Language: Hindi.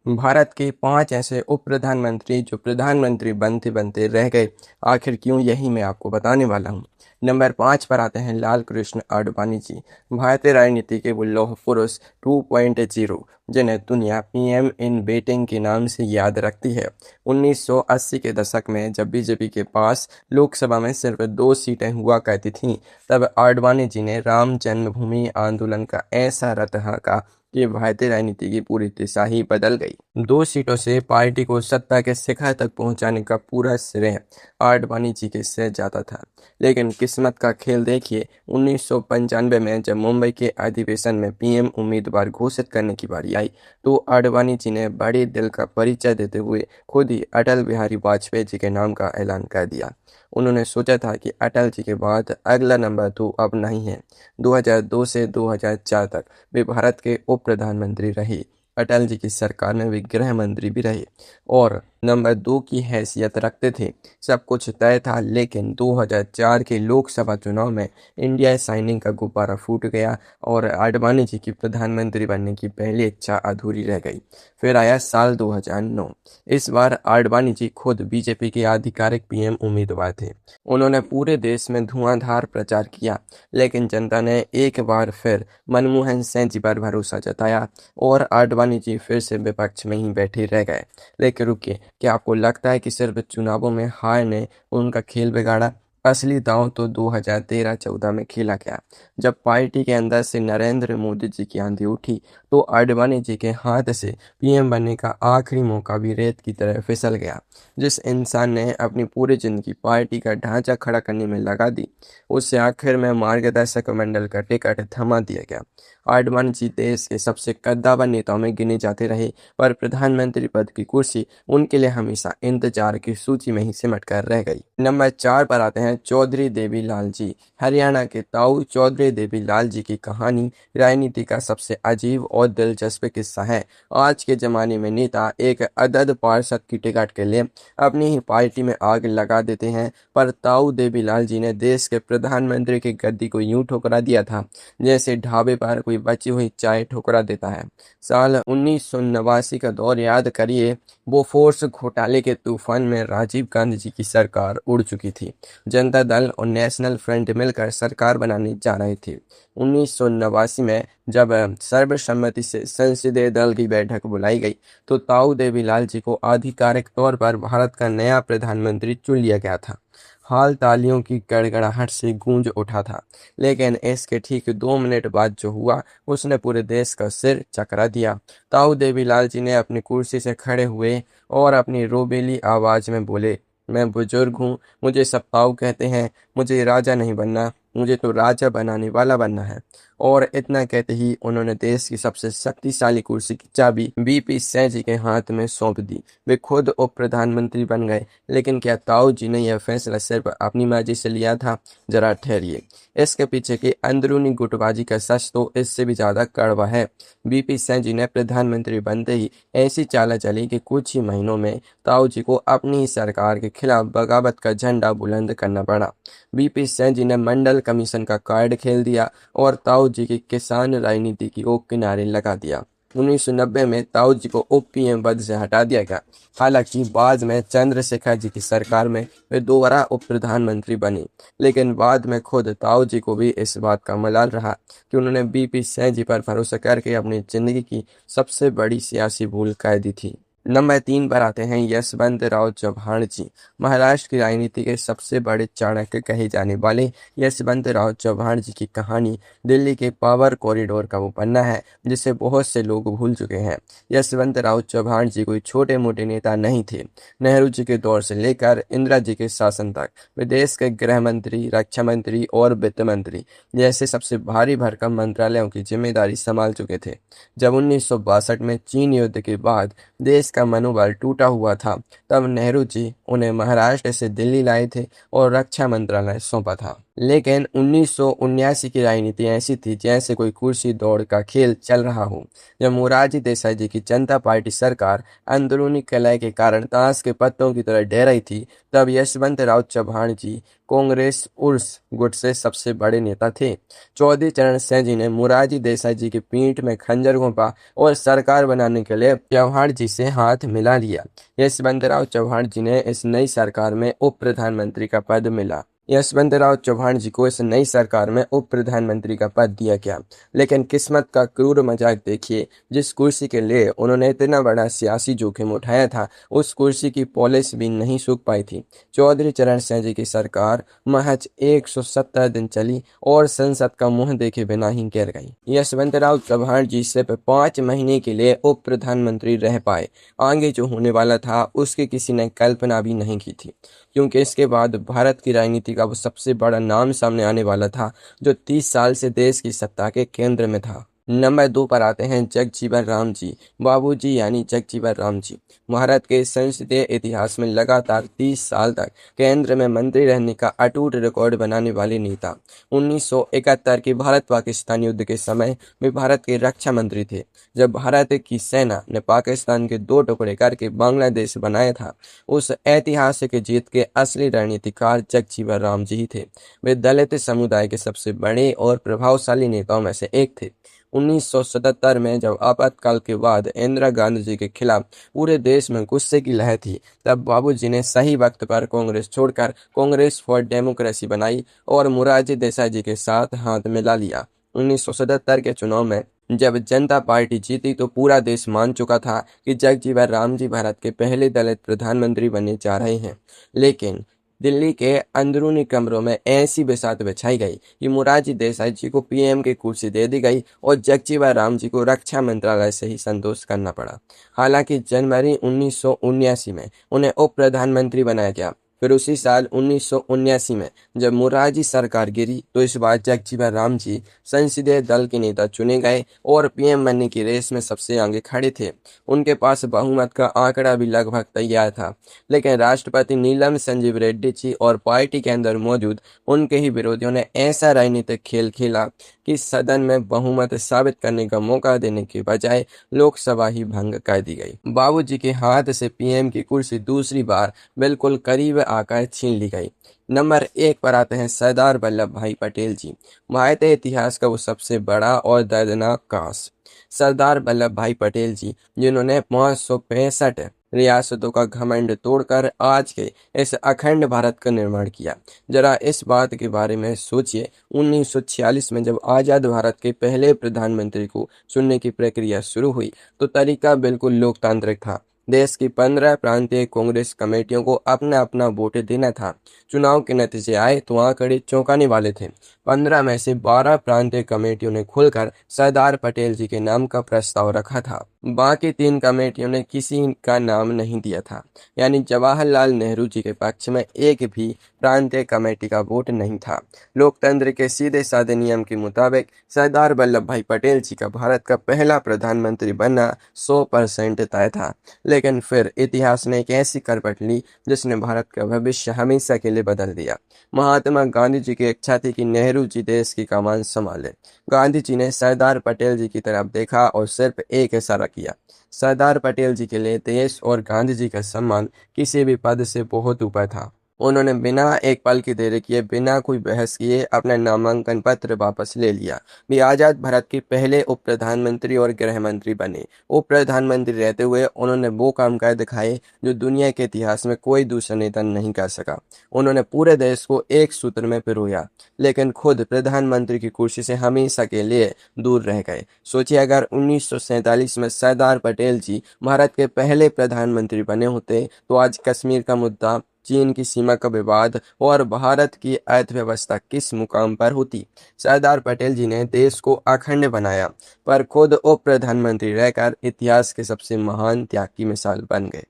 भारत के 5 ऐसे उप प्रधानमंत्री जो प्रधानमंत्री बनते बनते रह गए, आखिर क्यों, यही मैं आपको बताने वाला हूँ। नंबर 5 पर आते हैं लाल कृष्ण आडवाणी जी। भारतीय राजनीति के वो लौह पुरुष 2.0 जिन्हें दुनिया पीएम इन वेटिंग के नाम से याद रखती है। 1980 के दशक में जब बीजेपी के पास लोकसभा में सिर्फ 2 सीटें हुआ करती थीं, तब आडवाणी जी ने राम जन्मभूमि आंदोलन का ऐसा रथ हाँका कि भारतीय राजनीति की पूरी दिशा ही बदल गई। 2 सीटों से पार्टी को सत्ता के शिखर तक पहुंचाने का पूरा श्रेय आडवाणी जी के सिर जाता था। लेकिन किस्मत का खेल देखिए, 1995 में जब मुंबई के अधिवेशन में पीएम उम्मीदवार घोषित करने की बारी आई, तो आडवाणी जी ने बड़े दिल का परिचय देते हुए खुद ही अटल बिहारी वाजपेयी जी के नाम का ऐलान कर दिया। उन्होंने सोचा था कि अटल जी के बाद अगला नंबर तो अब नहीं है। 2002 से 2004 तक वे भारत के उप प्रधानमंत्री रहे। अटल जी की सरकार में वे गृह मंत्री भी रहे और नंबर 2 की हैसियत रखते थे। सब कुछ तय था, लेकिन 2004 के लोकसभा चुनाव में इंडिया साइनिंग का गुब्बारा फूट गया और आडवाणी जी की प्रधानमंत्री बनने की पहली इच्छा अधूरी रह गई। फिर आया साल 2009। इस बार आडवाणी जी खुद बीजेपी के आधिकारिक पीएम उम्मीदवार थे। उन्होंने पूरे देश में धुआंधार प्रचार किया, लेकिन जनता ने एक बार फिर मनमोहन सिंह जी पर भरोसा जताया और आडवाणी जी फिर से विपक्ष में ही बैठे रह गए। लेकिन रुकिए, क्या आपको लगता है कि सिर्फ चुनावों में हार ने उनका खेल बिगाड़ा? असली दांव तो 2013-14 में खेला गया, जब पार्टी के अंदर से नरेंद्र मोदी जी की आंधी उठी, तो आडवाणी जी के हाथ से पीएम बनने का आखिरी मौका भी रेत की तरह फिसल गया। जिस इंसान ने अपनी पूरी जिंदगी पार्टी का ढांचा खड़ा करने में लगा दी, उससे आखिर में मार्गदर्शक मंडल का टिकट थमा दिया गया। आडवाणी जी देश के सबसे कद्दावर नेताओं में गिने जाते रहे, पर प्रधानमंत्री पद की कुर्सी उनके लिए हमेशा इंतजार की सूची में ही सिमट कर रह गई। नंबर 4 पर आते हैं चौधरी देवी लाल जी। हरियाणा के ताऊ चौधरी देवी लाल जी की कहानी राजनीति का सबसे अजीब और दिलचस्प किस्सा है। आज के जमाने में नेता एक अदद पार्षद की टिकट के लिए अपनी ही पार्टी में आग लगा देते हैं, पर ताऊ देवीलाल जी ने देश के प्रधानमंत्री की गद्दी को यूं ठुकरा दिया था जैसे ढाबे पर कोई बची हुई चाय ठुकरा देता है। साल 1989 का दौर याद करिए। बोफोर्स घोटाले के तूफान में राजीव गांधी जी की सरकार उड़ चुकी थी। जनता दल और नेशनल फ्रंट मिलकर सरकार बनाने जा रहे थे। 1989 में जब सर्वसम्मति से संसदीय दल की बैठक बुलाई गई, तो ताऊ देवीलाल जी को आधिकारिक तौर पर भारत का नया प्रधानमंत्री चुन लिया गया था। हाल तालियों की गड़गड़ाहट से गूंज उठा था, लेकिन इसके ठीक 2 मिनट बाद जो हुआ, उसने पूरे देश का सिर चकरा दिया। ताऊ देवीलाल जी ने अपनी कुर्सी से खड़े हुए और अपनी रोबेली आवाज में बोले, मैं बुजुर्ग हूँ, मुझे सब ताऊ कहते हैं, मुझे राजा नहीं बनना, मुझे तो राजा बनाने वाला बनना है। और इतना कहते ही उन्होंने देश की सबसे शक्तिशाली कुर्सी की चाबी बीपी सिंह जी के हाथ में सौंप दी। वे खुद उप प्रधानमंत्री बन गए। लेकिन क्या ताऊ जी ने यह फैसला सिर्फ अपनी मर्जी से लिया था? जरा ठहरिए, इसके पीछे की अंदरूनी गुटबाजी का सच तो इससे भी ज्यादा कड़वा है। बीपी सिंह जी ने प्रधानमंत्री बनते ही ऐसी चाल चली कि कुछ ही महीनों में ताऊ जी को अपनी ही सरकार के खिलाफ बगावत का झंडा बुलंद करना पड़ा। बीपी सिंह जी ने मंडल कमीशन का कार्ड खेल दिया और ताऊ जी की किसान राजनीति की ओर किनारे लगा दिया। 1990 में ताऊ जी को उप पीएम पद से हटा दिया गया। हालांकि बाद में चंद्रशेखर जी की सरकार में वे दोबारा उप प्रधानमंत्री बने, लेकिन बाद में खुद ताऊ जी को भी इस बात का मलाल रहा कि उन्होंने बीपी सिंह जी पर भरोसा करके अपनी जिंदगी की सबसे बड़ी सियासी भूल कर दी थी। नंबर 3 पर आते हैं यशवंत राव चव्हाण जी। महाराष्ट्र की राजनीति के सबसे बड़े चाणक्य कहे जाने वाले यशवंत राव चव्हाण जी की कहानी दिल्ली के पावर कॉरिडोर का वो पन्ना है जिसे बहुत से लोग भूल चुके हैं। यशवंत राव चव्हाण जी कोई छोटे मोटे नेता नहीं थे। नेहरू जी के दौर से लेकर इंदिरा जी के शासन तक वे देश के गृह मंत्री, रक्षा मंत्री और वित्त मंत्री जैसे सबसे भारी भरकम मंत्रालयों की जिम्मेदारी संभाल चुके थे। जब 1962 में चीन युद्ध के बाद देश का मनोबल टूटा हुआ था, तब नेहरू जी उन्हें महाराष्ट्र से दिल्ली लाए थे और रक्षा मंत्रालय सौंपा था। लेकिन 1979 की राजनीति ऐसी थी जैसे कोई कुर्सी दौड़ का खेल चल रहा हो। जब मोरारजी देसाई जी की जनता पार्टी सरकार अंदरूनी कलह के कारण ताश के पत्तों की तरह ढह रही थी, तब यशवंतराव चव्हाण जी कांग्रेस उर्स गुट से सबसे बड़े नेता थे। चौधरी चरण सिंह जी ने मोरारजी देसाई जी की पीठ में खंजर घोंपा और सरकार बनाने के लिए चव्हाण जी से हाथ मिला लिया। यशवंतराव चव्हाण जी ने इस नई सरकार में उप प्रधानमंत्री का पद मिला। यशवंतराव चव्हाण जी को इस नई सरकार में उप प्रधानमंत्री का पद दिया गया। लेकिन किस्मत का क्रूर मजाक देखिए, जिस कुर्सी के लिए उन्होंने इतना बड़ा सियासी जोखिम उठाया था, उस कुर्सी की पॉलिश भी नहीं सूख पाई थी। चौधरी चरण सिंह जी की सरकार महज 170 दिन चली और संसद का मुंह देखे बिना ही गिर गई। यशवंतराव चव्हाण जी सिर्फ 5 महीने के लिए उप प्रधानमंत्री रह पाए। आगे जो होने वाला था उसकी किसी ने कल्पना भी नहीं की थी, क्योंकि इसके बाद भारत की राजनीति का वो सबसे बड़ा नाम सामने आने वाला था जो 30 साल से देश की सत्ता के केंद्र में था। नंबर 2 पर आते हैं जगजीवन राम जी, बाबूजी यानी जगजीवन राम जी। भारत के संसदीय इतिहास में लगातार 30 साल तक केंद्र में मंत्री रहने का अटूट रिकॉर्ड बनाने वाले नेता। 1971 के भारत पाकिस्तान युद्ध के समय वे भारत के रक्षा मंत्री थे। जब भारत की सेना ने पाकिस्तान के 2 टुकड़े करके बांग्लादेश बनाया था, उस ऐतिहासिक जीत के असली रणनीतिकार जगजीवन राम जी ही थे। वे दलित समुदाय के सबसे बड़े और प्रभावशाली नेताओं में से एक थे। 1977 में जब आपातकाल के बाद इंदिरा गांधी जी के खिलाफ पूरे देश में गुस्से की लहर थी, तब बाबूजी ने सही वक्त पर कांग्रेस छोड़कर कांग्रेस फॉर डेमोक्रेसी बनाई और मोरारजी देसाई जी के साथ हाथ मिला लिया। 1977 के चुनाव में जब जनता पार्टी जीती तो पूरा देश मान चुका था कि जगजीवन राम जी भारत के पहले दलित प्रधानमंत्री बनने जा रहे हैं। लेकिन दिल्ली के अंदरूनी कमरों में ऐसी बिसात बिछाई गई कि मोरारजी देसाई जी को पीएम की कुर्सी दे दी गई और जगजीवन राम जी को रक्षा मंत्रालय से ही संतोष करना पड़ा। हालांकि जनवरी 1979 में उन्हें उप प्रधानमंत्री बनाया गया। फिर उसी साल 1979 में जब मोरारजी सरकार गिरी तो इस बार जगजीवन राम जी संसदीय दल के नेता चुने गए और पीएम बनने की रेस में सबसे आगे खड़े थे। उनके पास बहुमत का आंकड़ा भी लगभग तैयार था, लेकिन राष्ट्रपति नीलम संजीव रेड्डी जी और पार्टी के अंदर मौजूद उनके ही विरोधियों ने ऐसा राजनीतिक खेल खेला कि सदन में बहुमत साबित करने का मौका देने के बजाय लोकसभा ही भंग कर दी गई। बाबूजी के हाथ से पीएम की कुर्सी दूसरी बार बिल्कुल करीब आकर छीन ली गई। नंबर 1 पर आते हैं सरदार वल्लभ भाई पटेल जी, भारतीय इतिहास का वो सबसे बड़ा और दर्दनाक कांस। सरदार वल्लभ भाई पटेल जी, जिन्होंने 565 रियासतों का घमंड तोड़कर आज के इस अखंड भारत का निर्माण किया। जरा इस बात के बारे में सोचिए, 1946 में जब आज़ाद भारत के पहले प्रधानमंत्री को चुनने की प्रक्रिया शुरू हुई तो तरीका बिल्कुल लोकतांत्रिक था। देश की 15 प्रांतीय कांग्रेस कमेटियों को अपना अपना वोट देना था। चुनाव के नतीजे आए तो आंकड़े चौंकाने वाले थे। 15 में से 12 प्रांतीय कमेटियों ने खुलकर सरदार पटेल जी के नाम का प्रस्ताव रखा था। बाकी 3 कमेटियों ने किसी का नाम नहीं दिया था। यानी जवाहरलाल नेहरू जी के पक्ष में एक भी प्रांतीय कमेटी का वोट नहीं था। लोकतंत्र के सीधे साधे नियम के मुताबिक सरदार वल्लभ भाई पटेल जी का भारत का पहला प्रधानमंत्री बनना 100% तय था। लेकिन फिर इतिहास ने एक ऐसी करवट ली जिसने भारत का भविष्य हमेशा के लिए बदल दिया। महात्मा गांधी जी की इच्छा थी कि नेहरू जी देश की कमान संभाले। गांधी जी ने सरदार पटेल जी की तरफ देखा और सिर्फ एक इशारा किया। सरदार पटेल जी के लिए देश और गांधी जी का सम्मान किसी भी पद से बहुत ऊपर था। उन्होंने बिना एक पल की देरी किए, बिना कोई बहस किए अपना नामांकन पत्र वापस ले लिया। वे आजाद भारत के पहले उप प्रधानमंत्री और गृह मंत्री बने। उप प्रधानमंत्री रहते हुए उन्होंने वो काम कर दिखाए जो दुनिया के इतिहास में कोई दूसरा नेता नहीं कर सका। उन्होंने पूरे देश को एक सूत्र में पिरोया, लेकिन खुद प्रधानमंत्री की कुर्सी से हमेशा के लिए दूर रह गए। सोचिए, अगर 1947 में सरदार पटेल जी भारत के पहले प्रधानमंत्री बने होते तो आज कश्मीर का मुद्दा, चीन की सीमा का विवाद और भारत की अर्थव्यवस्था किस मुकाम पर होती। सरदार पटेल जी ने देश को अखंड बनाया, पर खुद उप प्रधानमंत्री रहकर इतिहास के सबसे महान त्याग की मिसाल बन गए।